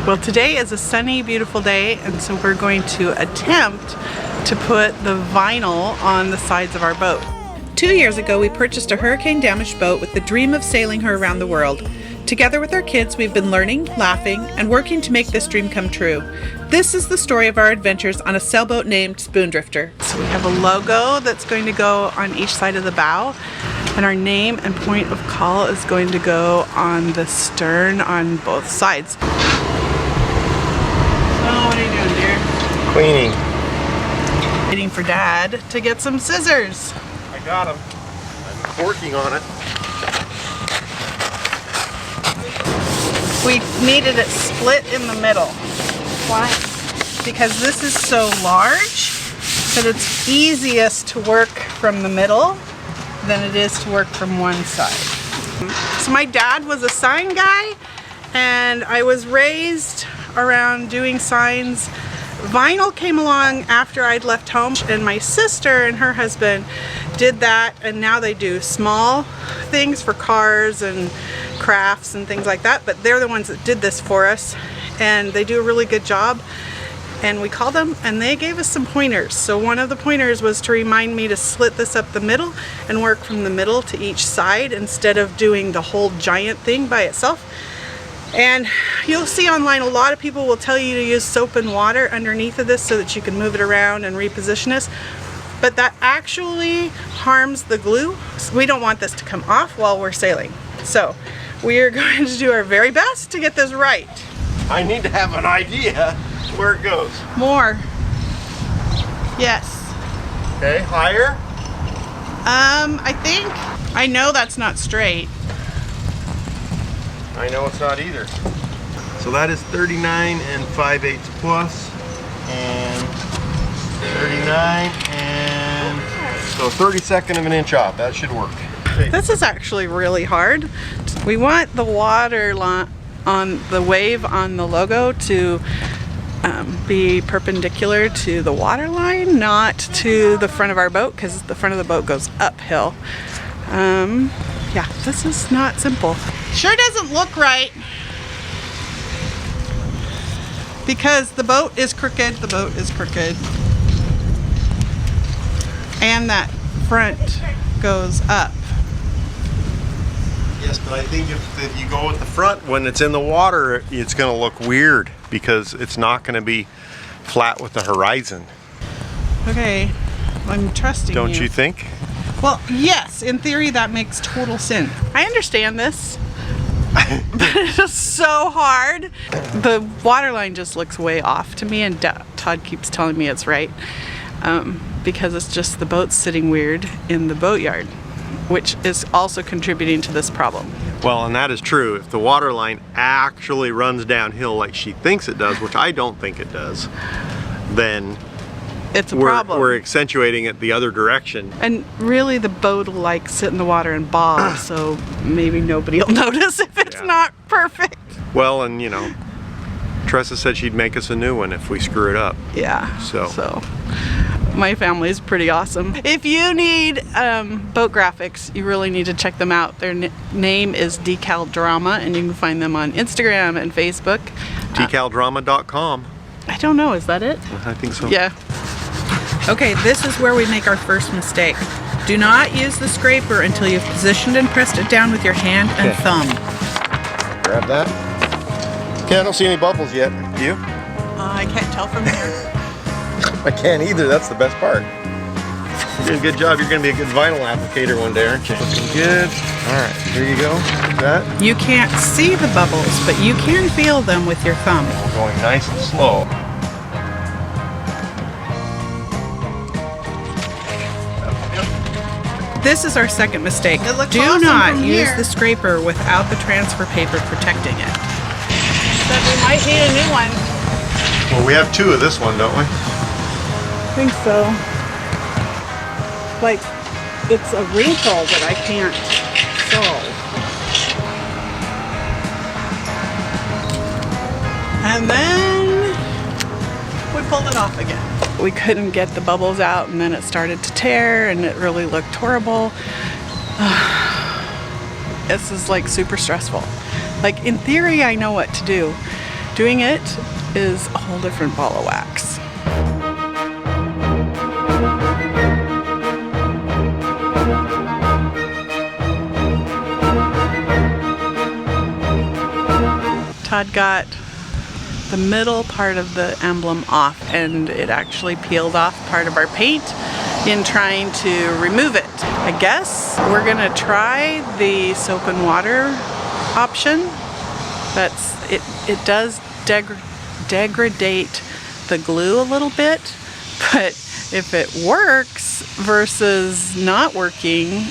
Well, today is a sunny, beautiful day, and so we're going to attempt to put the vinyl on the sides of our boat. 2 years ago, we purchased a hurricane-damaged boat with the dream of sailing her around the world. Together with our kids, we've been learning, laughing, and working to make this dream come true. This is the story of our adventures on a sailboat named Spoondrifter. So we have a logo that's going to go on each side of the bow, and our name and point of call is going to go on the stern on both sides. Oh, what are you doing, dear? Cleaning. Waiting for Dad to get some scissors. I got them. I'm working on it. We needed it split in the middle. Why? Because this is so large that it's easiest to work from the middle than it is to work from one side. So my dad was a sign guy, and I was raised around doing signs. Vinyl came along after I'd left home, and my sister and her husband did that, and now they do small things for cars and crafts and things like that, but they're the ones that did this for us, and they do a really good job. And we called them and they gave us some pointers. So one of the pointers was to remind me to slit this up the middle and work from the middle to each side instead of doing the whole giant thing by itself. And you'll see online a lot of people will tell you to use soap and water underneath of this so that you can move it around and reposition this, but that actually harms the glue. So we don't want this to come off while we're sailing. So we are going to do our very best to get this right. I need to have an idea where it goes. More. Yes. Okay, higher? I know that's not straight. I know it's not either. So that is 39 5/8 plus, and 39 and so 32nd of an inch off. That should work. Okay. This is actually really hard. We want the water line on the wave on the logo to be perpendicular to the water line, not to the front of our boat, because the front of the boat goes uphill. Yeah, this is not simple. Sure doesn't look right because the boat is crooked. The boat is crooked, and that front goes up. Yes, but I think if you go with the front, when it's in the water, it's going to look weird because it's not going to be flat with the horizon. Okay, I'm trusting you. Don't you think? Well, yes, in theory that makes total sense. I understand this, but it's just so hard. The water line just looks way off to me, and Todd keeps telling me it's right, because it's just the boat's sitting weird in the boatyard, which is also contributing to this problem. Well, and that is true. If the water line actually runs downhill like she thinks it does, which I don't think it does, then it's a problem. We're accentuating it the other direction. And really the boat will like sit in the water and bob, so maybe nobody will notice if it's not perfect. Well, and you know, Tressa said she'd make us a new one if we screw it up. Yeah, so my family is pretty awesome. If you need boat graphics, you really need to check them out. Their name is Decal Drama, and you can find them on Instagram and Facebook. Decaldrama.com. I don't know, is that it? I think so. Yeah. Okay, this is where we make our first mistake. Do not use the scraper until you've positioned and pressed it down with your hand and thumb. Grab that. Okay, I don't see any bubbles yet. Do you? I can't tell from here. I can't either. That's the best part. You're doing a good job. You're going to be a good vinyl applicator one day, aren't you? Looking good. All right, here you go. That. You can't see the bubbles, but you can feel them with your thumb. Going nice and slow. This is our second mistake. Do awesome not from use here. the scraper without the transfer paper protecting it. But we might need a new one. Well, we have two of this one, don't we? I think so. Like, it's a wrinkle that I can't solve. And then we pulled it off again. We couldn't get the bubbles out, and then it started to tear, and it really looked horrible. This is like super stressful. Like, in theory I know what to do. Doing it is a whole different ball of wax. Todd got the middle part of the emblem off, and it actually peeled off part of our paint in trying to remove it. I guess we're gonna try the soap and water option. It does degradate the glue a little bit, but if it works versus not working.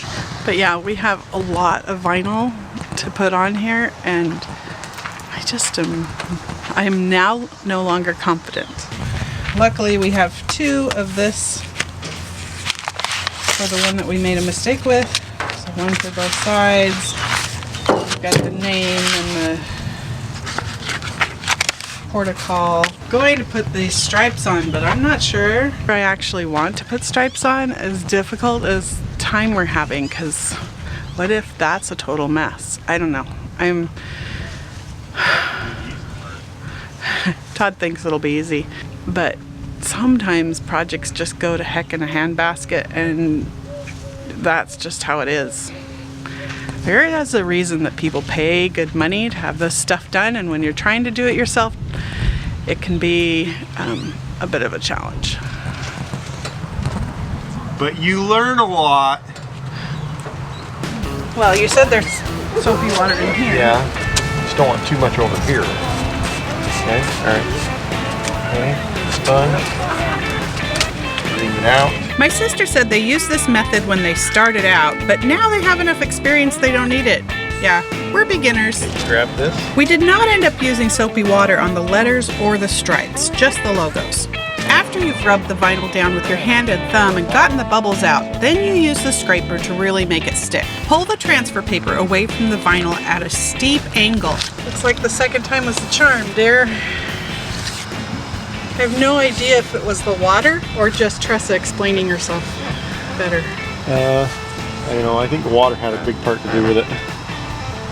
But yeah, we have a lot of vinyl to put on here, and I am now no longer confident. Luckily we have two of this for the one that we made a mistake with. So one for both sides. We've got the name and the protocol. Going to put these stripes on, but I'm not sure if I actually want to put stripes on, as difficult as time we're having, because what if that's a total mess? I don't know. Todd thinks it'll be easy, but sometimes projects just go to heck in a handbasket, and that's just how it is. There is a reason that people pay good money to have this stuff done, and when you're trying to do it yourself, it can be a bit of a challenge. But you learn a lot. Well, you said there's soapy water in here. Yeah, just don't want too much over here. Okay, alright. Okay, sponge. Bring it out. My sister said they used this method when they started out, but now they have enough experience they don't need it. Yeah, we're beginners. Grab this. We did not end up using soapy water on the letters or the stripes, just the logos. After you've rubbed the vinyl down with your hand and thumb and gotten the bubbles out, then you use the scraper to really make it stick. Pull the transfer paper away from the vinyl at a steep angle. Looks like the second time was the charm, dear. I have no idea if it was the water or just Tressa explaining herself better. I don't know, I think the water had a big part to do with it,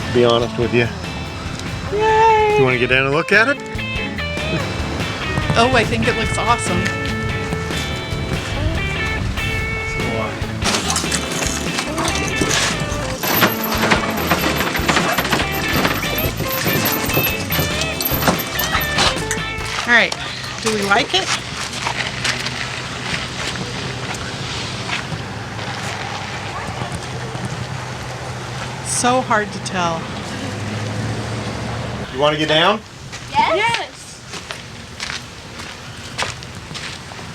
to be honest with you. Yay! You want to get down and look at it? Oh, I think it looks awesome. All right, do we like it? So hard to tell. You want to get down? Yes.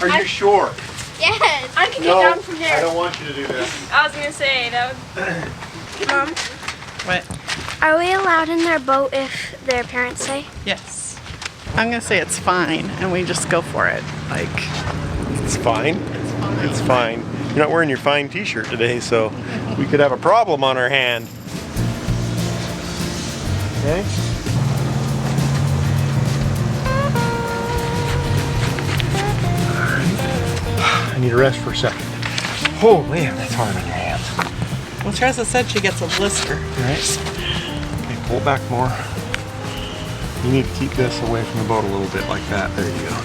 Are you sure? Yes. I can get No, down from here. I don't want you to do that. I was gonna say that would. Mom, What? are we allowed in their boat if their parents say? Yes. I'm gonna say it's fine, and we just go for it. Like, It's fine. it's fine. It's fine. You're not wearing your fine t-shirt today, so we could have a problem on our hand. Okay? I need a rest for a second. Oh man, that's hard on your hands. Well, Tressa said she gets a blister. Alright. Okay, pull back more. You need to keep this away from the boat a little bit like that. There you go.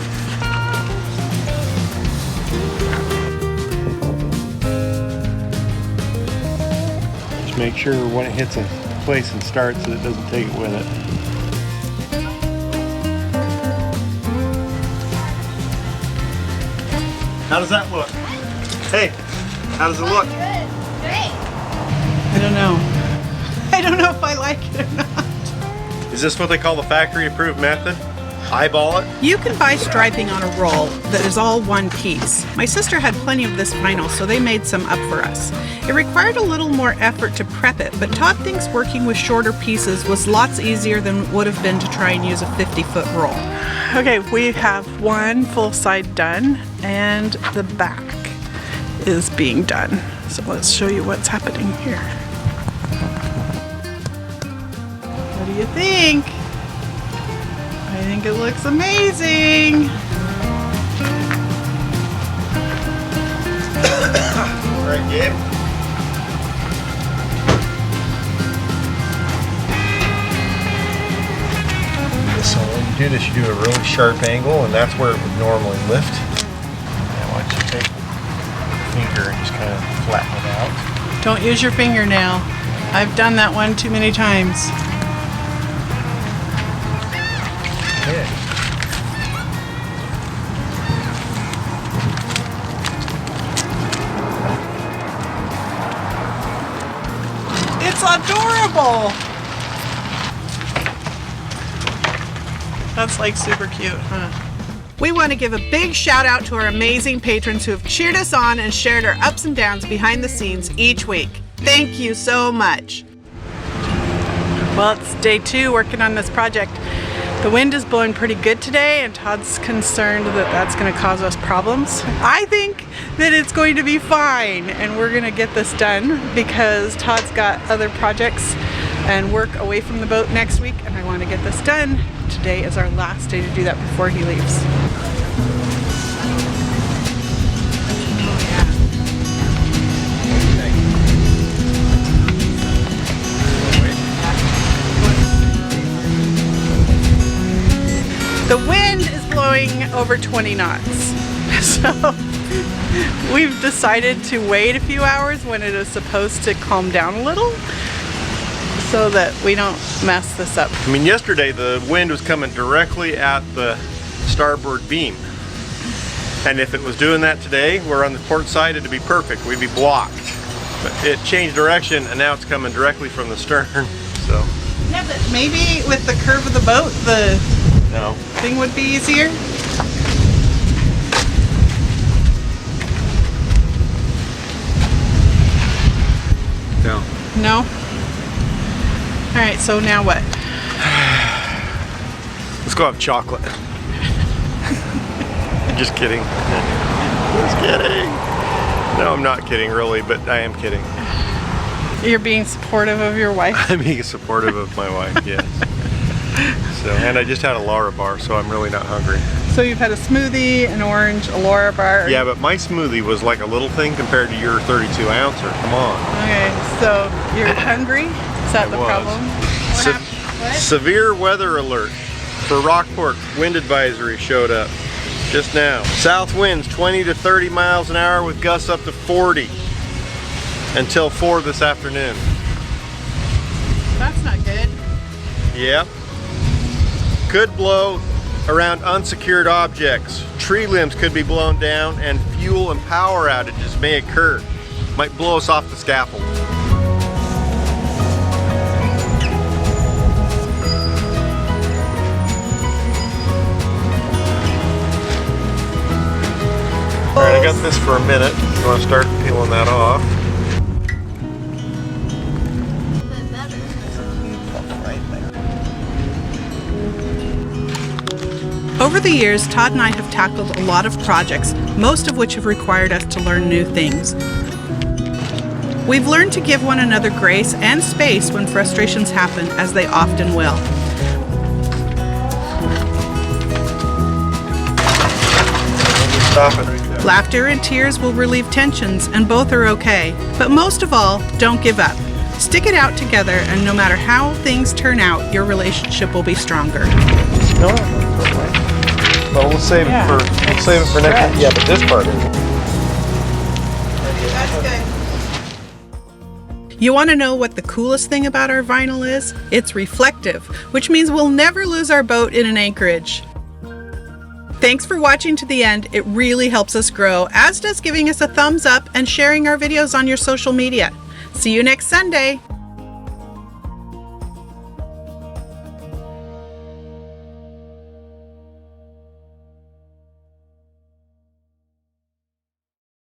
Just make sure when it hits a place and starts that it doesn't take it with it. How does that look? Hey, how does it look? Good. Great. I don't know. I don't know if I like it or not. Is this what they call the factory approved method? Eyeball it? You can buy striping on a roll that is all one piece. My sister had plenty of this vinyl, so they made some up for us. It required a little more effort to prep it, but Todd thinks working with shorter pieces was lots easier than it would have been to try and use a 50-foot roll. Okay, we have one full side done, and the back is being done. So let's show you what's happening here. What do you think? I think it looks amazing. All right, Gabe. This one. you do this, you do a really sharp angle, and that's where it would normally lift. Now why don't you take your finger and just kind of flatten it out. Don't use your fingernail. I've done that one too many times. Okay. It's adorable. That's like super cute, huh? We want to give a big shout out to our amazing patrons who have cheered us on and shared our ups and downs behind the scenes each week. Thank you so much. Well, it's day 2 working on this project. The wind is blowing pretty good today, and Todd's concerned that that's going to cause us problems. I think that it's going to be fine, and we're going to get this done because Todd's got other projects and work away from the boat next week, and I want to get this done. Today is our last day to do that before he leaves. The wind is blowing over 20 knots, so we've decided to wait a few hours when it is supposed to calm down a little so that we don't mess this up. I mean, yesterday the wind was coming directly at the starboard beam, and if it was doing that today, we're on the port side, it'd be perfect, we'd be blocked. But it changed direction, and now it's coming directly from the stern, so. Yeah, but maybe with the curve of the boat, the No. thing would be easier. No. No? Alright, so now what? Let's go have chocolate. Just kidding. Just kidding. No, I'm not kidding really, but I am kidding. You're being supportive of your wife? I'm being supportive of my wife, yes. So, and I just had a Laura bar, so I'm really not hungry. So you've had a smoothie, an orange, a Laura bar. Yeah, but my smoothie was like a little thing compared to your 32 ouncer. Come on. Okay, so you're hungry? Is that the problem? What happened? What? Severe weather alert for Rockport. Wind advisory showed up just now. South winds 20 to 30 miles an hour with gusts up to 40 until 4 this afternoon. That's not good. Yep. Could blow around unsecured objects. Tree limbs could be blown down, and fuel and power outages may occur. Might blow us off the scaffold. Alright, I got this for a minute. You want to start peeling that off? Over the years, Todd and I have tackled a lot of projects, most of which have required us to learn new things. We've learned to give one another grace and space when frustrations happen, as they often will. Stop it right there. Laughter and tears will relieve tensions, and both are okay. But most of all, don't give up. Stick it out together, and no matter how things turn out, your relationship will be stronger. No, well, we'll save it for next time. Yeah, but this part isn't. That's good. You want to know what the coolest thing about our vinyl is? It's reflective, which means we'll never lose our boat in an anchorage. Thanks for watching to the end. It really helps us grow, as does giving us a thumbs up and sharing our videos on your social media. See you next Sunday.